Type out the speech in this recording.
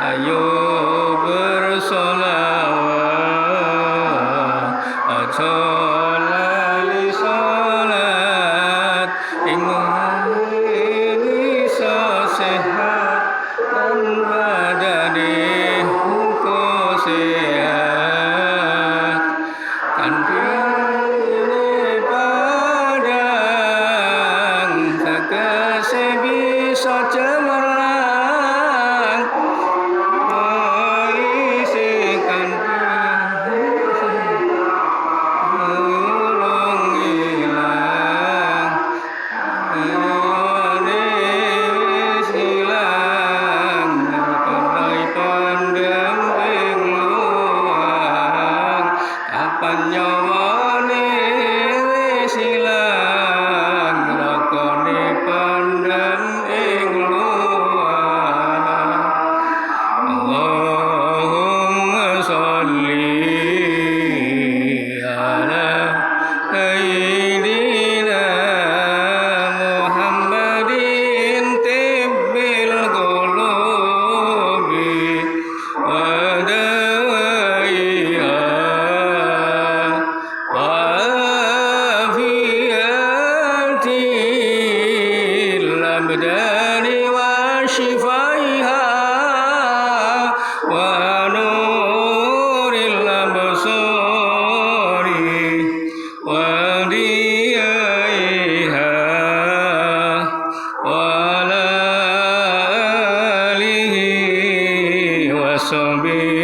Ayo bersolawat Sholali sholat Indonesia sehat dan badani ku sehat kan pilih padang sekasih bisa cemerlang isikan ulung hilang silang pandai pandem ing luang kapan nyawane silang lakone pandem ing luang Allahumma sholli ala sayyidina Muhammadin tibbil qulubi wa dawaiha wa afiyatil abdani wa shifaiha wa nuril absari wa diyaiha wa ala alihi wa sahbihi